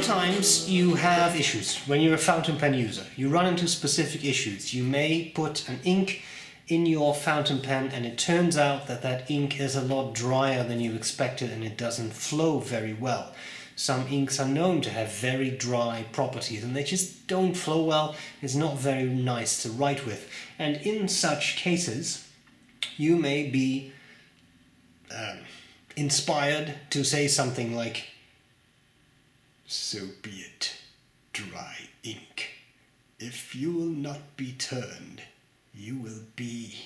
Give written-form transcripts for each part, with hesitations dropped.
sometimes you have issues when you're a fountain pen user. You run into specific issues. You may put an ink in your fountain pen and it turns out that that ink is a lot drier than you expected and it doesn't flow very well. Some inks are known to have very dry properties and they just don't flow well. It's not very nice to write with. And in such cases, you may be inspired to say something like, "So be it, dry ink. If you will not be turned, you will be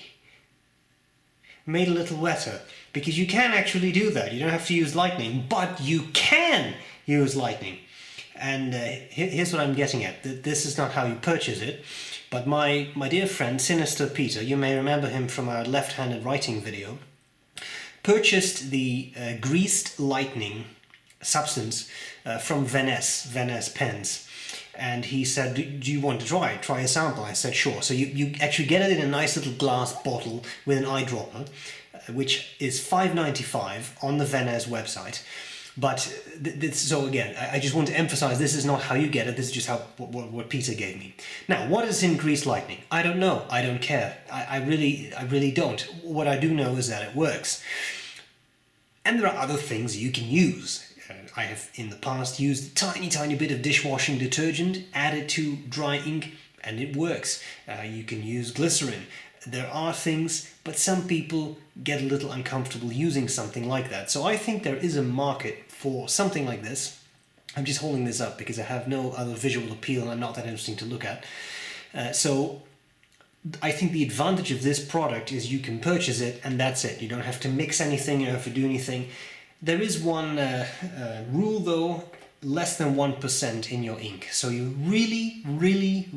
made a little wetter," because you can actually do that. You don't have to use lightning, but you can use lightning. And here's what I'm getting at. This is not how you purchase it, but my dear friend Sinister Peter, you may remember him from our left-handed writing video, purchased the greased lightning substance from Vanness pens. And he said, do you want to try a sample? I said, sure. So you actually get it in a nice little glass bottle with an eyedropper, which is $5.95 on the Vanness website. But so again, I just want to emphasize this is not how you get it. This is just what Peter gave me. Now, what is in greased lightning? I don't know. I don't care. I really don't. What I do know is that it works. And there are other things you can use. I have in the past used a tiny bit of dishwashing detergent, added to dry ink, and it works. You can use glycerin. There are things, but some people get a little uncomfortable using something like that. So I think there is a market for something like this. I'm just holding this up because I have no other visual appeal and I'm not that interesting to look at. So I think the advantage of this product is you can purchase it and that's it. You don't have to mix anything, you don't have to do anything. There is one rule though, less than 1% in your ink. So you really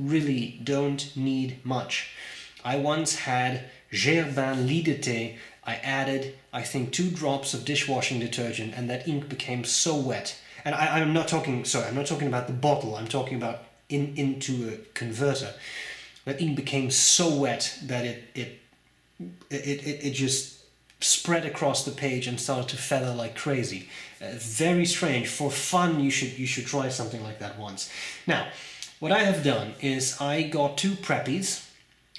don't need much. I once had B.R.E. lit de thé. I added, I think, 2 drops of dishwashing detergent and that ink became so wet. And I'm not talking about the bottle, I'm talking about into a converter. That ink became so wet that it just spread across the page and started to feather like crazy. Very strange. For fun, you should try something like that once. Now, what I have done is I got 2 Preppies,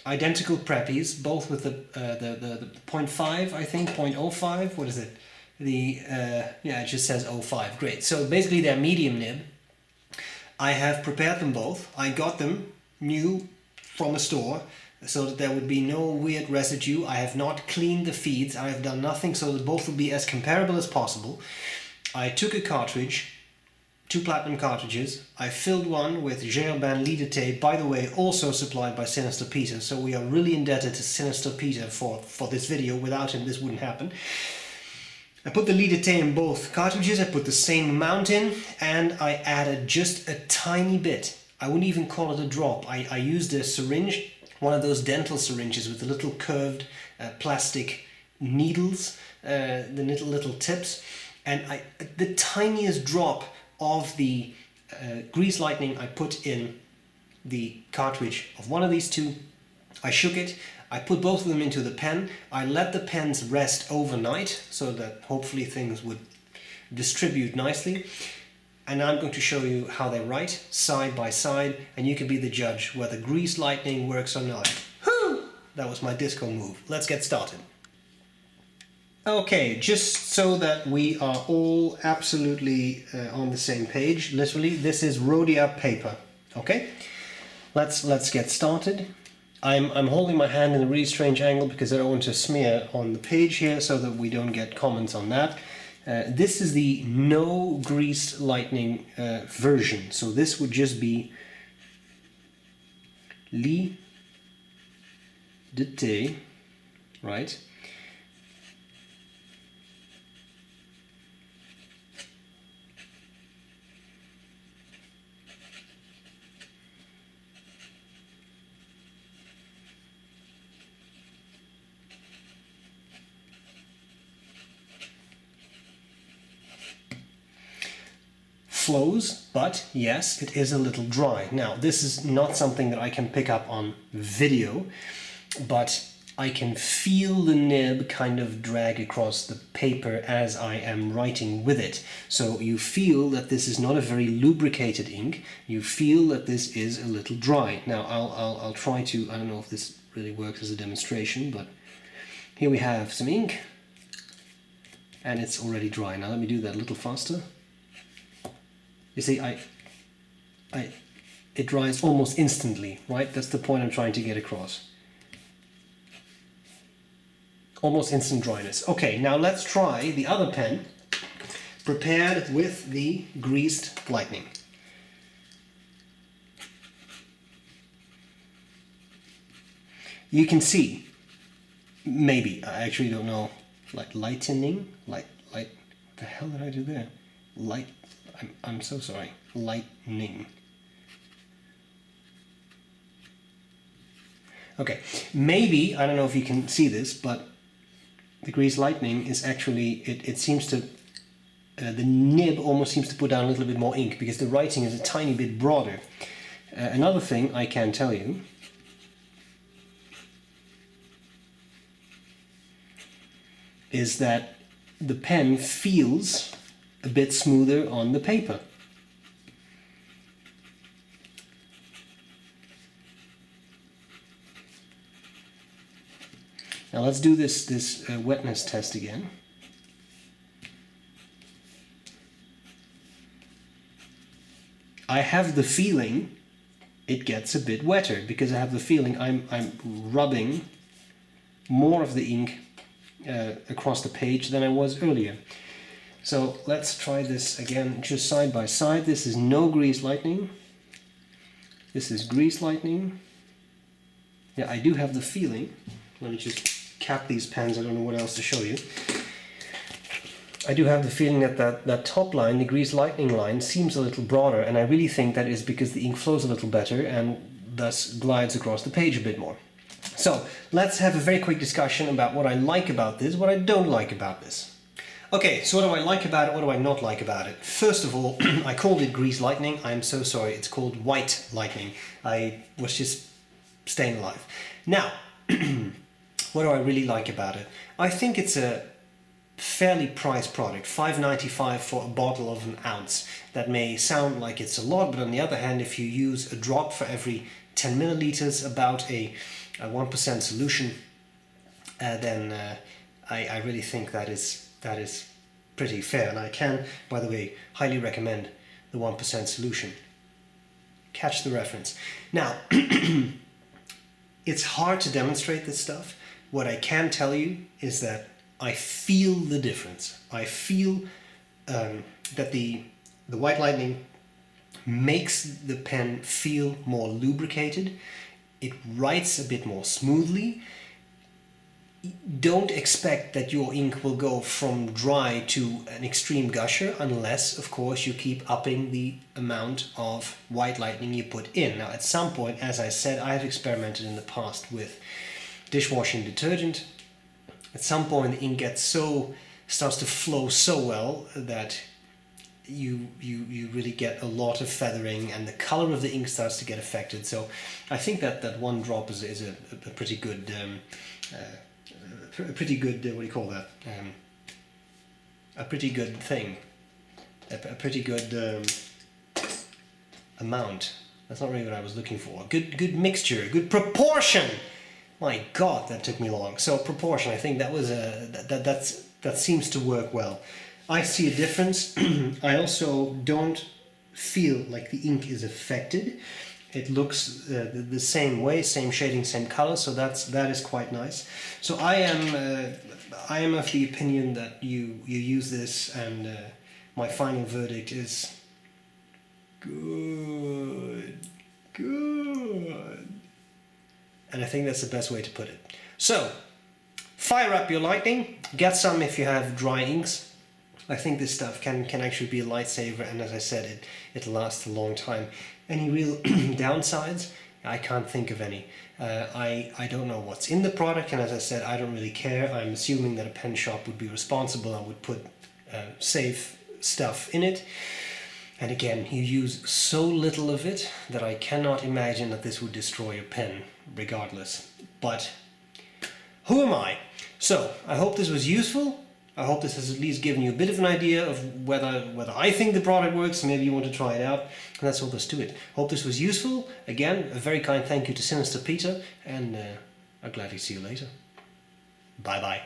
identical Preppies, both with the 0.5, I think, 0.05. What is it? Yeah, it just says 0.5. Great. So basically, they're medium nib. I have prepared them both. I got them new from a store, so that there would be no weird residue. I have not cleaned the feeds. I have done nothing so that both will be as comparable as possible. I took a cartridge, 2 platinum cartridges. I filled one with B.R.E. lit de thé, by the way, also supplied by Sinister Peter. So we are really indebted to Sinister Peter for this video. Without him, this wouldn't happen. I put the lit de thé in both cartridges. I put the same amount in, and I added just a tiny bit. I wouldn't even call it a drop. I used a syringe, one of those dental syringes with the little curved plastic needles, the little tips, and the tiniest drop of the grease lightning I put in the cartridge of one of these 2. I shook it. I put both of them into the pen. I let the pens rest overnight so that hopefully things would distribute nicely. And I'm going to show you how they write side by side, and you can be the judge whether grease lightning works or not. Whew! That was my disco move. Let's get started. Okay, just so that we are all absolutely on the same page, literally, this is Rhodia paper. Okay, let's get started. I'm holding my hand in a really strange angle because I don't want to smear on the page here so that we don't get comments on that. This is the no greased lightning version, so this would just be lit de thé, right? Flows, but yes, it is a little dry. Now, this is not something that I can pick up on video, but I can feel the nib kind of drag across the paper as I am writing with it. So you feel that this is not a very lubricated ink. You feel that this is a little dry. Now I'll try to, I don't know if this really works as a demonstration, but here we have some ink and it's already dry. Now let me do that a little faster. You see, it dries almost instantly, right? That's the point I'm trying to get across. Almost instant dryness. Okay, now let's try the other pen prepared with the greased lightning. You can see, maybe, I actually don't know, like lightening, what the hell did I do there? I'm so sorry, lightning. Okay, maybe, I don't know if you can see this, but the greased lightning is actually, it seems to, the nib almost seems to put down a little bit more ink because the writing is a tiny bit broader. Another thing I can tell you is that the pen feels a bit smoother on the paper. Now let's do this wetness test again. I have the feeling it gets a bit wetter because I have the feeling I'm rubbing more of the ink across the page than I was earlier. So let's try this again, just side by side. This is no greased lightning. This is greased lightning. Yeah, I do have the feeling. Let me just cap these pens, I don't know what else to show you. I do have the feeling that top line, the greased lightning line, seems a little broader, and I really think that is because the ink flows a little better and thus glides across the page a bit more. So let's have a very quick discussion about what I like about this, what I don't like about this. Okay, so what do I like about it, what do I not like about it? First of all, I called it greased lightning. I'm so sorry, it's called white lightning. I was just staying alive. Now, what do I really like about it? I think it's a fairly priced product, $5.95 for a bottle of an ounce. That may sound like it's a lot, but on the other hand, if you use a drop for every 10 milliliters, about a 1% solution, then I really think that is pretty fair. And I can, by the way, highly recommend the 1% solution. Catch the reference. Now, it's hard to demonstrate this stuff. What I can tell you is that I feel the difference. I feel that the white lightning makes the pen feel more lubricated. It writes a bit more smoothly. Don't expect that your ink will go from dry to an extreme gusher unless, of course, you keep upping the amount of white lightning you put in. Now, at some point, as I said, I have experimented in the past with dishwashing detergent. At some point, the ink starts to flow so well that you really get a lot of feathering and the color of the ink starts to get affected. So I think that one drop is a pretty good what do you call that? A pretty good thing. A pretty good amount. That's not really what I was looking for. Good mixture, good proportion. My God, that took me long. So proportion, I think that was that seems to work well. I see a difference. I also don't feel like the ink is affected. It looks the same way, same shading, same color. So that is quite nice. So I am of the opinion that you use this, and my final verdict is good. And I think that's the best way to put it. So, fire up your lightning. Get some if you have dry inks. I think this stuff can actually be a lifesaver, and as I said, it lasts a long time. Any real downsides? I can't think of any. I don't know what's in the product, and as I said, I don't really care. I'm assuming that a pen shop would be responsible and would put safe stuff in it. And again, you use so little of it that I cannot imagine that this would destroy your pen regardless. But who am I? So, I hope this was useful. I hope this has at least given you a bit of an idea of whether I think the product works. Maybe you want to try it out. And that's all there's to it. Hope this was useful. Again, a very kind thank you to Sinister Peter, and I'll gladly see you later. Bye bye.